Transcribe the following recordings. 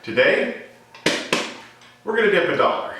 Today, we're gonna dip $1.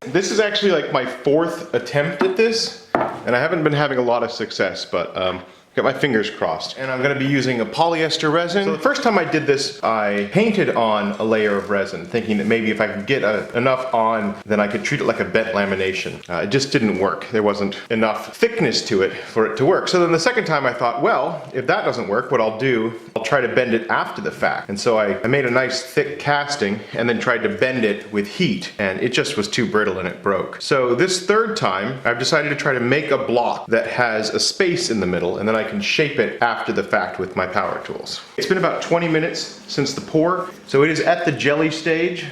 This is actually like my 4th attempt at this, and I haven't been having a lot of success, but got my fingers crossed. And I'm gonna be using a polyester resin. So the first time I did this, I painted on a layer of resin, thinking that maybe if I could get enough on, then I could treat it like a bent lamination. It just didn't work. There wasn't enough thickness to it for it to work. So then the second time I thought, well, if that doesn't work, what I'll do, I'll try to bend it after the fact. And so I made a nice thick casting and then tried to bend it with heat, and it just was too brittle and it broke. So this third time, I've decided to try to make a block that has a space in the middle, and then I can shape it after the fact with my power tools. It's been about 20 minutes since the pour, so it is at the jelly stage.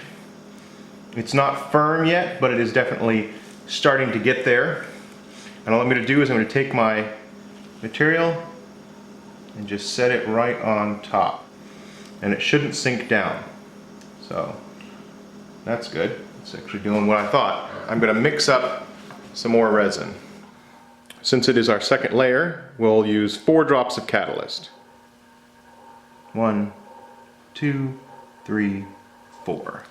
It's not firm yet, but it is definitely starting to get there. And all I'm going to do is I'm going to take my material and just set it right on top. And it shouldn't sink down. So that's good. It's actually doing what I thought. I'm going to mix up some more resin. Since it is our second layer, we'll use 4 drops of catalyst. 1, 2, 3, 4.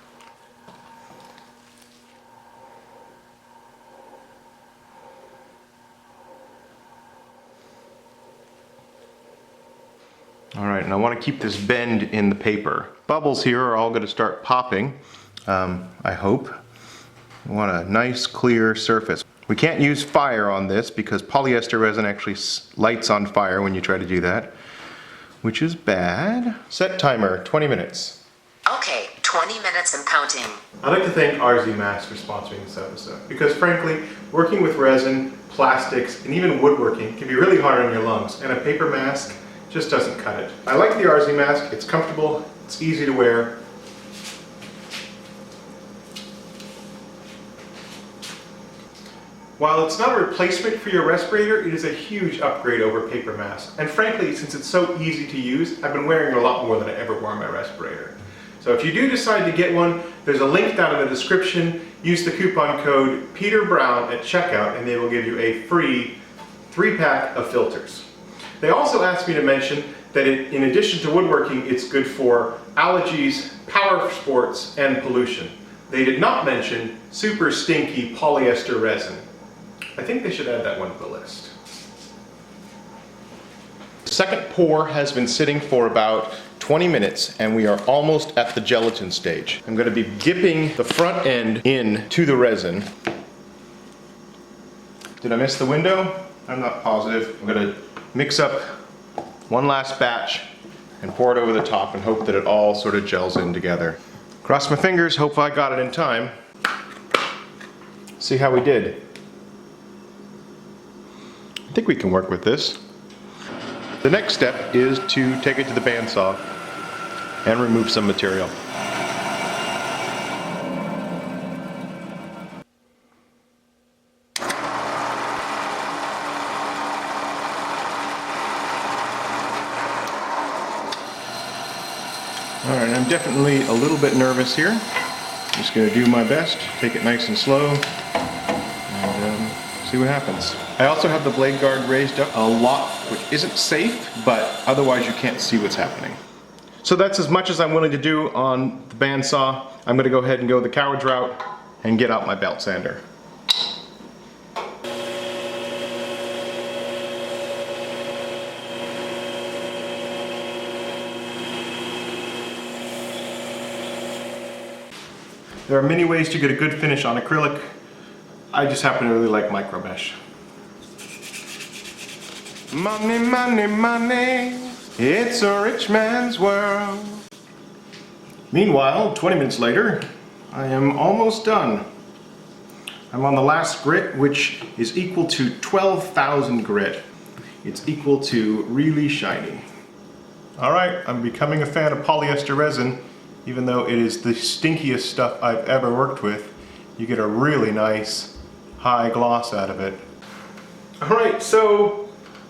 Alright, and I want to keep this bend in the paper. Bubbles here are all going to start popping, I hope. I want a nice clear surface. We can't use fire on this because polyester resin actually lights on fire when you try to do that, which is bad. Set timer, 20 minutes. Okay, 20 minutes and counting. I'd like to thank RZ Mask for sponsoring this episode because frankly, working with resin, plastics, and even woodworking can be really hard on your lungs, and a paper mask just doesn't cut it. I like the RZ Mask, it's comfortable, it's easy to wear. While it's not a replacement for your respirator, it is a huge upgrade over paper masks. And frankly, since it's so easy to use, I've been wearing it a lot more than I ever wore my respirator. So if you do decide to get one, there's a link down in the description. Use the coupon code PeterBrown at checkout and they will give you a free 3-pack of filters. They also asked me to mention that in addition to woodworking, it's good for allergies, power sports, and pollution. They did not mention super stinky polyester resin. I think they should add that one to the list. The second pour has been sitting for about 20 minutes and we are almost at the gelatin stage. I'm going to be dipping the front end into the resin. Did I miss the window? I'm not positive. I'm going to mix up one last batch and pour it over the top and hope that it all sort of gels in together. Cross my fingers, hope I got it in time. See how we did. I think we can work with this. The next step is to take it to the bandsaw and remove some material. Alright, I'm definitely a little bit nervous here. Just going to do my best, take it nice and slow, and see what happens. I also have the blade guard raised up a lot, which isn't safe, but otherwise you can't see what's happening. So that's as much as I'm willing to do on the bandsaw. I'm going to go ahead and go the coward's route and get out my belt sander. There are many ways to get a good finish on acrylic. I just happen to really like micro mesh. Money, money, money, it's a rich man's world. Meanwhile, 20 minutes later, I am almost done. I'm on the last grit, which is equal to 12,000 grit. It's equal to really shiny. Alright, I'm becoming a fan of polyester resin. Even though it is the stinkiest stuff I've ever worked with, you get a really nice high gloss out of it. Alright, so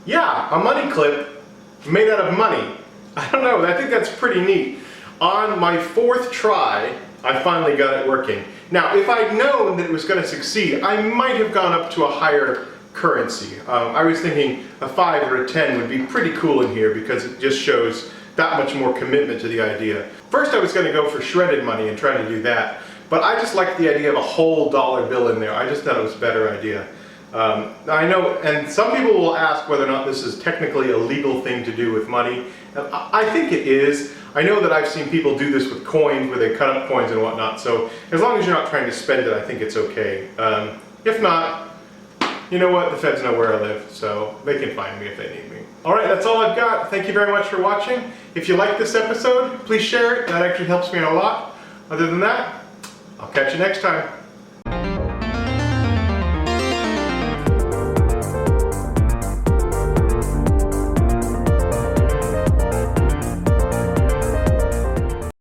yeah, a money clip made out of money. I don't know, I think that's pretty neat. On my 4th try, I finally got it working. Now, if I'd known that it was going to succeed, I might have gone up to a higher currency. I was thinking a 5 or a 10 would be pretty cool in here because it just shows that much more commitment to the idea. First I was going to go for shredded money and try to do that, but I just liked the idea of a whole dollar bill in there. I just thought it was a better idea. I know, and some people will ask whether or not this is technically a legal thing to do with money. And I think it is. I know that I've seen people do this with coins where they cut up coins and whatnot, so as long as you're not trying to spend it, I think it's okay. If not, you know what, the feds know where I live, so they can find me if they need me. Alright, that's all I've got. Thank you very much for watching. If you like this episode, please share it. That actually helps me out a lot. Other than that, I'll catch you next time.